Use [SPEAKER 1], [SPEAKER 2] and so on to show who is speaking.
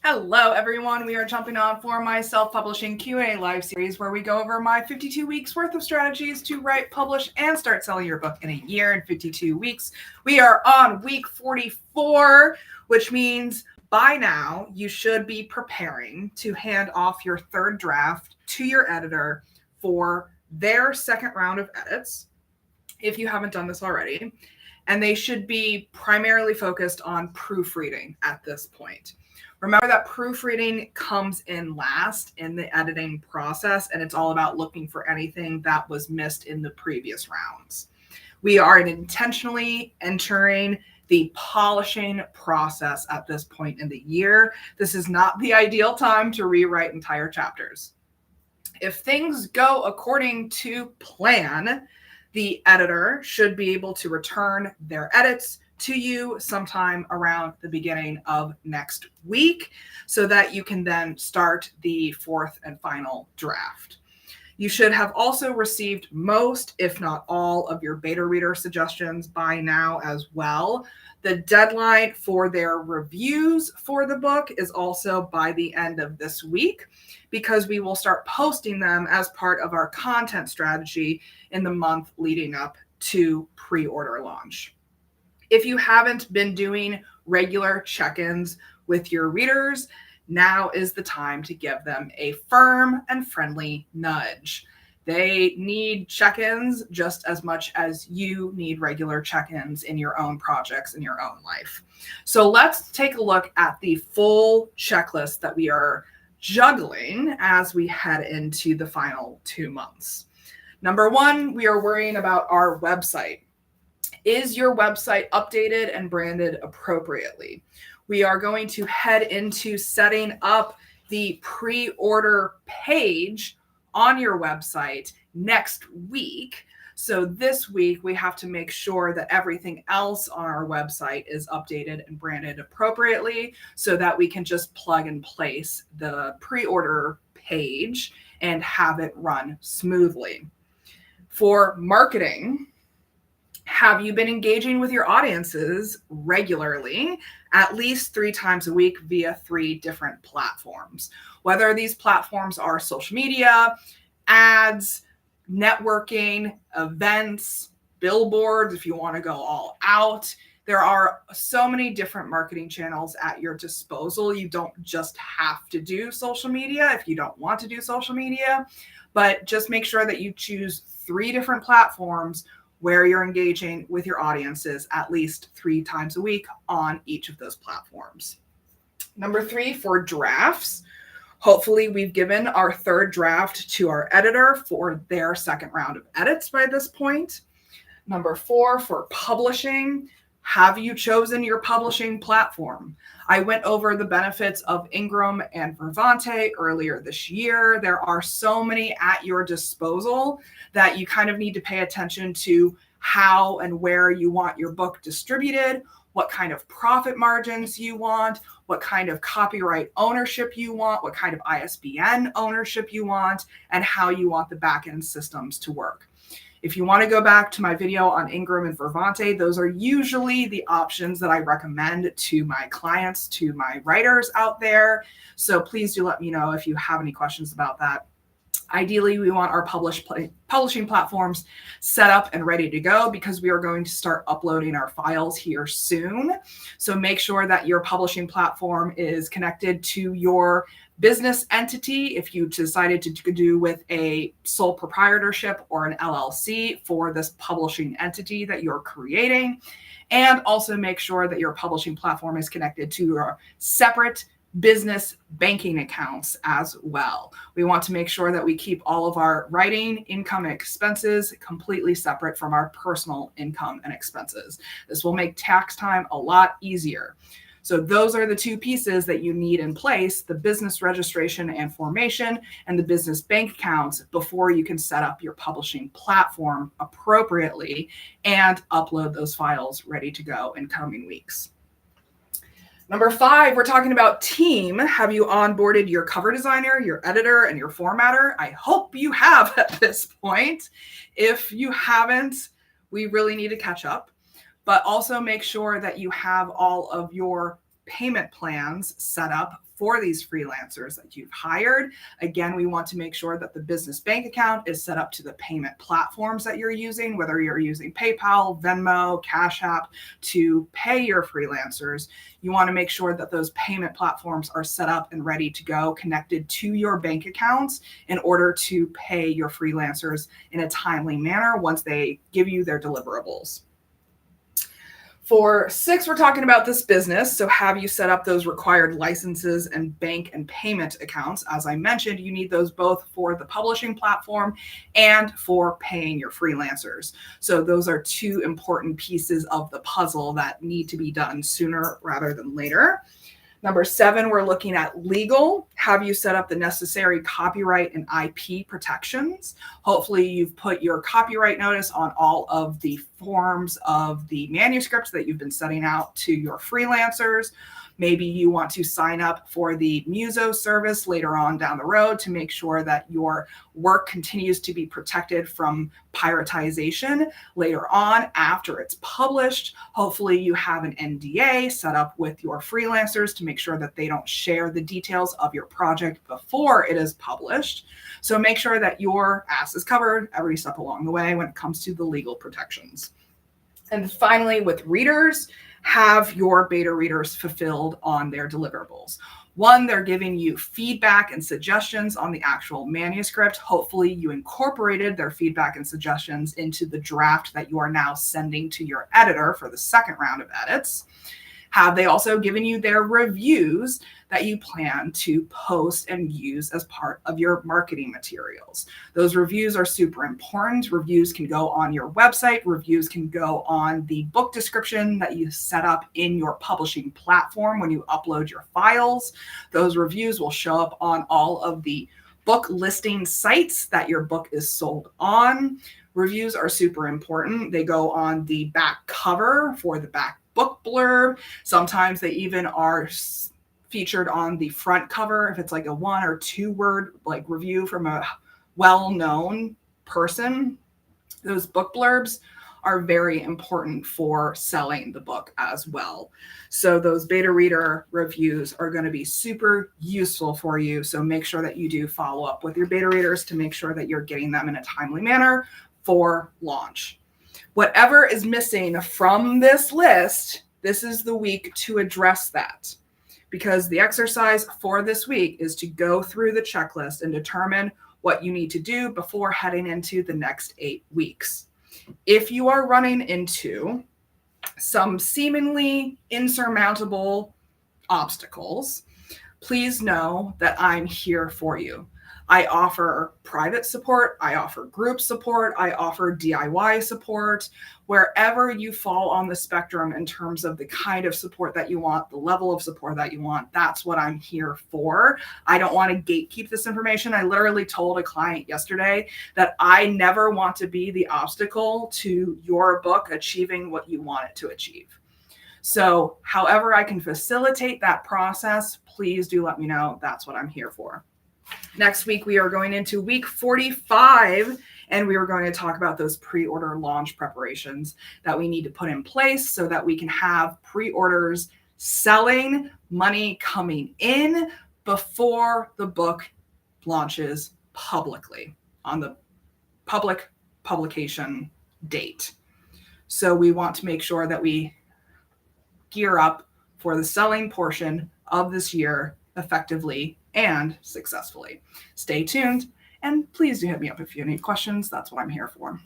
[SPEAKER 1] Hello, everyone. We are jumping on for my self-publishing Q&A live series where we go over my 52 weeks worth of strategies to write, publish, and start selling your book in a year in 52 weeks. We are on week 44, which means by now you should be preparing to hand off your third draft to your editor for their second round of edits, if you haven't done this already. And they should be primarily focused on proofreading at this point. Remember that proofreading comes in last in the editing process, and it's all about looking for anything that was missed in the previous rounds. We are intentionally entering the polishing process at this point in the year. This is not the ideal time to rewrite entire chapters. If things go according to plan, the editor should be able to return their edits to you sometime around the beginning of next week so that you can then start the fourth and final draft. You should have also received most, if not all, of your beta reader suggestions by now as well. The deadline for their reviews for the book is also by the end of this week, because we will start posting them as part of our content strategy in the month leading up to pre-order launch. If you haven't been doing regular check-ins with your readers, now is the time to give them a firm and friendly nudge. They need check-ins just as much as you need regular check-ins in your own projects in your own life. So let's take a look at the full checklist that we are juggling as we head into the final 2 months. Number one, we are worrying about our website. Is your website updated and branded appropriately? We are going to head into setting up the pre-order page on your website next week. So this week, we have to make sure that everything else on our website is updated and branded appropriately so that we can just plug and place the pre-order page and have it run smoothly. For marketing, have you been engaging with your audiences regularly, at least 3 times a week via 3 different platforms? Whether these platforms are social media, ads, networking, events, billboards, if you want to go all out. There are so many different marketing channels at your disposal. You don't just have to do social media if you don't want to do social media, but just make sure that you choose 3 different platforms where you're engaging with your audiences at least 3 times a week on each of those platforms. Number 3, for drafts. Hopefully we've given our third draft to our editor for their second round of edits by this point. Number 4, for publishing. Have you chosen your publishing platform? I went over the benefits of Ingram and Vervante earlier this year. There are so many at your disposal that you kind of need to pay attention to how and where you want your book distributed, what kind of profit margins you want, what kind of copyright ownership you want, what kind of ISBN ownership you want, and how you want the backend systems to work. If you want to go back to my video on Ingram and Vervante, those are usually the options that I recommend to my clients, to my writers out there. So please do let me know if you have any questions about that. Ideally, we want our publishing platforms set up and ready to go because we are going to start uploading our files here soon. So make sure that your publishing platform is connected to your business entity if you decided to do with a sole proprietorship or an LLC for this publishing entity that you're creating. And also make sure that your publishing platform is connected to your separate business banking accounts as well. We want to make sure that we keep all of our writing income and expenses completely separate from our personal income and expenses. This will make tax time a lot easier. So those are the 2 pieces that you need in place, the business registration and formation and the business bank accounts, before you can set up your publishing platform appropriately and upload those files ready to go in coming weeks. Number 5, we're talking about team. Have you onboarded your cover designer, your editor, and your formatter? I hope you have at this point. If you haven't, we really need to catch up. But also make sure that you have all of your payment plans set up for these freelancers that you've hired. Again, we want to make sure that the business bank account is set up to the payment platforms that you're using, whether you're using PayPal, Venmo, Cash App to pay your freelancers. You want to make sure that those payment platforms are set up and ready to go, connected to your bank accounts in order to pay your freelancers in a timely manner once they give you their deliverables. For 6, we're talking about this business. So have you set up those required licenses and bank and payment accounts? As I mentioned, you need those both for the publishing platform and for paying your freelancers. So those are 2 important pieces of the puzzle that need to be done sooner rather than later. Number 7, we're looking at legal. Have you set up the necessary copyright and IP protections? Hopefully you've put your copyright notice on all of the forms of the manuscripts that you've been sending out to your freelancers. Maybe you want to sign up for the Muso service later on down the road to make sure that your work continues to be protected from pirateization later on after it's published. Hopefully you have an NDA set up with your freelancers to make sure that they don't share the details of your project before it is published. So make sure that your ass is covered every step along the way when it comes to the legal protections. And finally, with readers, have your beta readers fulfilled on their deliverables. 1, they're giving you feedback and suggestions on the actual manuscript. Hopefully you incorporated their feedback and suggestions into the draft that you are now sending to your editor for the second round of edits. Have they also given you their reviews that you plan to post and use as part of your marketing materials? Those reviews are super important. Reviews can go on your website. Reviews can go on the book description that you set up in your publishing platform when you upload your files. Those reviews will show up on all of the book listing sites that your book is sold on. Reviews are super important. They go on the back cover for the back book blurb. Sometimes they even are featured on the front cover if it's like a 1 or 2 word like review from a well-known person. Those book blurbs are very important for selling the book as well. So those beta reader reviews are going to be super useful for you. So make sure that you do follow up with your beta readers to make sure that you're getting them in a timely manner for launch. Whatever is missing from this list, this is the week to address that, because the exercise for this week is to go through the checklist and determine what you need to do before heading into the next 8 weeks. If you are running into some seemingly insurmountable obstacles, please know that I'm here for you. I offer private support, I offer group support, I offer DIY support. Wherever you fall on the spectrum in terms of the kind of support that you want, the level of support that you want, that's what I'm here for. I don't want to gatekeep this information. I literally told a client yesterday that I never want to be the obstacle to your book achieving what you want it to achieve. So however I can facilitate that process, please do let me know. That's what I'm here for. Next week, we are going into week 45, and we are going to talk about those pre-order launch preparations that we need to put in place so that we can have pre-orders selling, money coming in before the book launches publicly on the public publication date. So we want to make sure that we gear up for the selling portion of this year effectively and successfully. Stay tuned, and please do hit me up if you have any questions. That's what I'm here for.